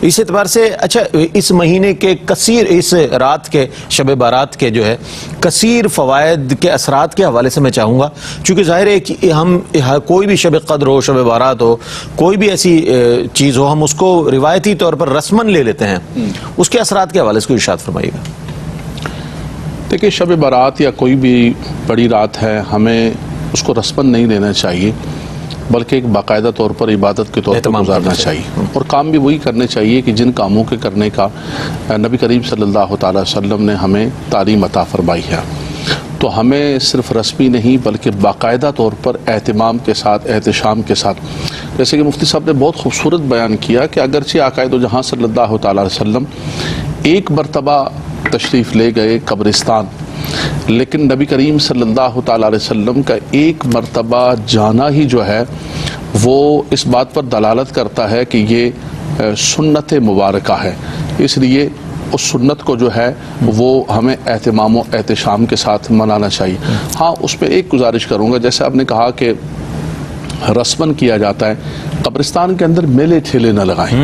اس اعتبار سے اچھا اس مہینے کے کثیر اس رات کے شب بارات کے جو ہے کثیر فوائد کے اثرات کے حوالے سے میں چاہوں گا، چونکہ ظاہر ہے کہ ہم کوئی بھی شب قدر ہو، شب بارات ہو، کوئی بھی ایسی چیز ہو، ہم اس کو روایتی طور پر رسمن لے لیتے ہیں، اس کے اثرات کے حوالے سے کوئی ارشاد فرمائیے گا۔ دیکھیں شب بارات یا کوئی بھی بڑی رات ہے، ہمیں اس کو رسمن نہیں لینا چاہیے، بلکہ ایک باقاعدہ طور پر عبادت کے طور پر گزارنا چاہیے، اور کام بھی وہی کرنے چاہیے کہ جن کاموں کے کرنے کا نبی کریم صلی اللہ تعالی وسلم نے ہمیں تعلیم عطا فرمائی ہے۔ تو ہمیں صرف رسمی نہیں بلکہ باقاعدہ طور پر اہتمام کے ساتھ، احتشام کے ساتھ، جیسے کہ مفتی صاحب نے بہت خوبصورت بیان کیا کہ اگرچہ آقا دو جہاں صلی اللہ تعالی وسلم ایک مرتبہ تشریف لے گئے قبرستان، لیکن نبی کریم صلی اللہ تعالی علیہ وسلم کا ایک مرتبہ جانا ہی جو ہے وہ اس بات پر دلالت کرتا ہے کہ یہ سنت مبارکہ ہے، اس لیے اس سنت کو جو ہے وہ ہمیں اہتمام و احتشام کے ساتھ منانا چاہیے۔ ہاں اس پہ ایک گزارش کروں گا، جیسے آپ نے کہا کہ رسمن کیا جاتا ہے، قبرستان کے اندر میلے ٹھیلے نہ لگائیں،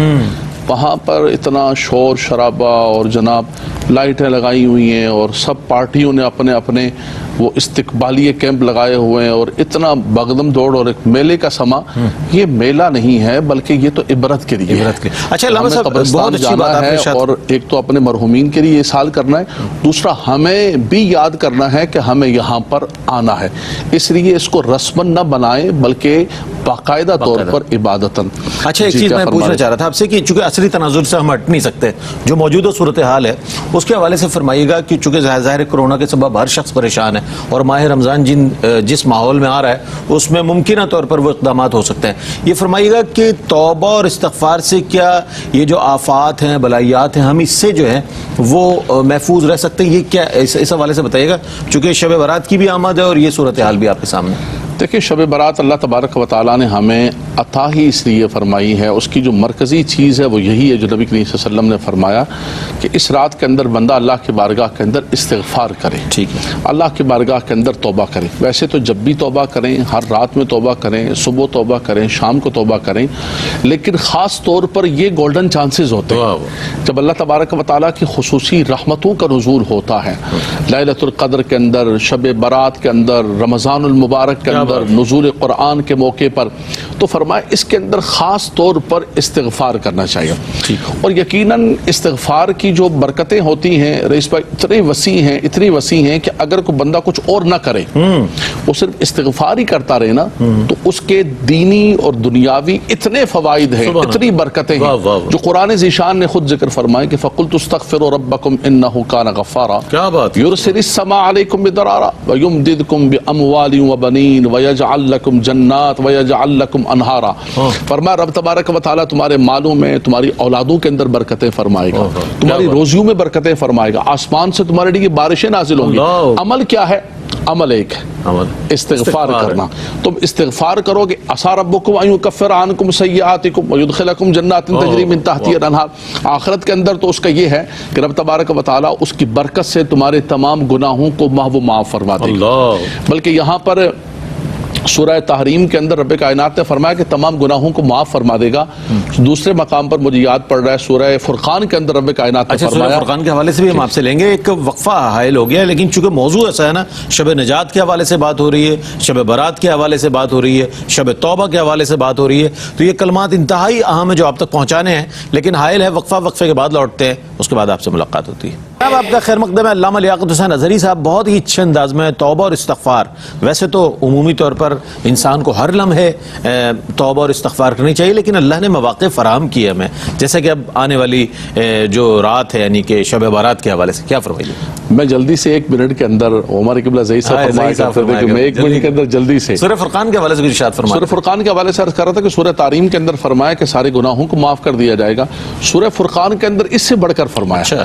وہاں پر اتنا شور شرابہ اور جناب لائٹیں لگائی ہوئی ہیں اور سب پارٹیوں نے اپنے اپنے وہ استقبالیہ کیمپ لگائے ہوئے ہیں اور اتنا بغدم دوڑ اور ایک میلے کا سما، یہ میلہ نہیں ہے بلکہ یہ تو عبرت کے لیے ہے۔ اچھا علامہ صاحب قبرستان جانا ہے اور ایک تو اپنے مرحومین کے لیے سال کرنا ہے، دوسرا ہمیں بھی یاد کرنا ہے کہ ہمیں یہاں پر آنا ہے، اس لیے اس کو رسمن نہ بنائیں بلکہ باقاعدہ طور پر عبادتاً۔ اچھا ایک چیز میں پوچھنا چاہ رہا تھا آپ سے کہ چونکہ عصری تناظر سے ہم ہٹ نہیں سکتے، جو موجودہ صورتحال ہے اس کے حوالے سے فرمائیے گا کہ چونکہ ظاہر کرونا کے سبب ہر شخص پریشان ہے اور ماہ رمضان جس ماحول میں آ رہا ہے اس میں ممکنہ طور پر وہ اقدامات ہو سکتے ہیں، یہ فرمائیے گا کہ توبہ اور استغفار سے کیا یہ جو آفات ہیں، بلائیات ہیں، ہم اس سے جو ہے وہ محفوظ رہ سکتے ہیں؟ یہ کیا اس حوالے سے بتائیے گا، چونکہ شب برات کی بھی آمد ہے اور یہ صورتحال بھی آپ کے سامنے۔ دیکھیں شب برات اللہ تبارک و تعالیٰ نے ہمیں عطا ہی اس لیے فرمائی ہے، اس کی جو مرکزی چیز ہے وہ یہی ہے جو نبی کریم صلی اللہ علیہ وسلم نے فرمایا کہ اس رات کے اندر بندہ اللہ کی بارگاہ کے اندر استغفار کرے، ٹھیک ہے، اللہ کی بارگاہ کے اندر توبہ کرے۔ ویسے تو جب بھی توبہ کریں، ہر رات میں توبہ کریں، صبح توبہ کریں، شام کو توبہ کریں، لیکن خاص طور پر یہ گولڈن چانسز ہوتے ہیں جب اللہ تبارک و تعالیٰ کی خصوصی رحمتوں کا نزول ہوتا ہے، لیلۃ القدر کے اندر، شب برات کے اندر، رمضان المبارک کے اندر، نزول قرآن کے موقع پر، تو فرمایا اس کے اندر خاص طور پر استغفار کرنا چاہیے۔ اور یقیناً استغفار کی جو برکتیں ہوتی ہیں رئیس بھائی اتنی وسیع ہیں کہ اگر کوئی بندہ کچھ اور نہ کرے، وہ صرف استغفار ہی کرتا رہے نا، تو اس کے دینی اور دنیاوی اتنے فوائد ہیں، اتنی برکتیں ہیں جو قرآن ذیشان نے خود ذکر فرمائے کہ فَقُلْتُ اسْتَغْفِرُوا رَبَّكُمْ إِنَّهُ كَانَ غَفَّارًا يُرْسِلِ السَّمَاءَ عَلَيْكُمْ مِدْرَارًا وَيُمْدِدْكُمْ بِأَمْوَالٍ وَبَنِينَ وَيَجْعَلْ لَكُمْ جَنَّاتٍ وَيَجْعَلْ لَكُمْ أَنْهَارًا۔ فرمایا رب تبارک و تعالیٰ تمہارے مالوں میں، تمہاری اولادوں کے اندر برکتیں فرمائے گا، تمہاری روزیوں میں برکتیں فرمائے گا، آسمان سے تمہارے لیے بارشیں نازل ہوں گی۔ عمل کیا ہے؟ عمل ایک ہے استغفار کرنا۔ تم استغفار کرو گے، عسیٰ ربکم ان یکفر عنکم سیئاتکم ویدخلکم جنات تجری من تحتہا الانہار۔ آخرت کے اندر تو اس کا یہ ہے کہ رب تبارک و تعالیٰ اس کی برکت سے تمہارے تمام گناہوں کو محو معاف فرما دے گا۔ بلکہ یہاں پر سورہ تحریم کے اندر رب کائنات نے فرمایا کہ تمام گناہوں کو معاف فرما دے گا۔ دوسرے مقام پر مجھے یاد پڑ رہا ہے سورہ فرقان کے اندر رب کائنات نے فرمایا، سورہ فرقان کے حوالے سے بھی ہم آپ سے لیں گے، ایک وقفہ حائل ہو گیا، لیکن چونکہ موضوع ایسا ہے نا، شب نجات کے حوالے سے بات ہو رہی ہے، شب برات کے حوالے سے بات ہو رہی ہے، شب توبہ کے حوالے سے بات ہو رہی ہے، تو یہ کلمات انتہائی اہم ہے جو آپ تک پہنچانے ہیں، لیکن حائل ہے وقفے کے بعد لوٹتے ہیں، اس کے بعد آپ سے ملاقات ہوتی ہے۔ اب آپ کا خیر مقدم ہے علامہ لیاقت حسین اظہری صاحب، بہت ہی اچھے انداز میں توبہ اور استغفار، ویسے تو عمومی طور پر انسان کو ہر لمحے توبہ اور استغفار کرنی چاہیے، لیکن اللہ نے مواقع فراہم کیے ہمیں، جیسے کہ اب آنے والی جو رات ہے یعنی کہ شب بارات کے حوالے سے کیا فرمائیے؟ میں جلدی سے 1 منٹ کے اندر عمر قبلہ زئی صاحب فرمائے کہ میں 1 منٹ کے اندر جلدی سے سورہ فرقان کے حوالے سے کچھ ارشاد فرمائیں۔ سورہ فرقان کے حوالے سے عرض کر رہا تھا کہ سورہ تحریم کے اندر فرمایا کہ سارے گناہوں کو معاف کر دیا جائے گا، سورہ فرقان کے اندر اس سے بڑھ کر فرمایا،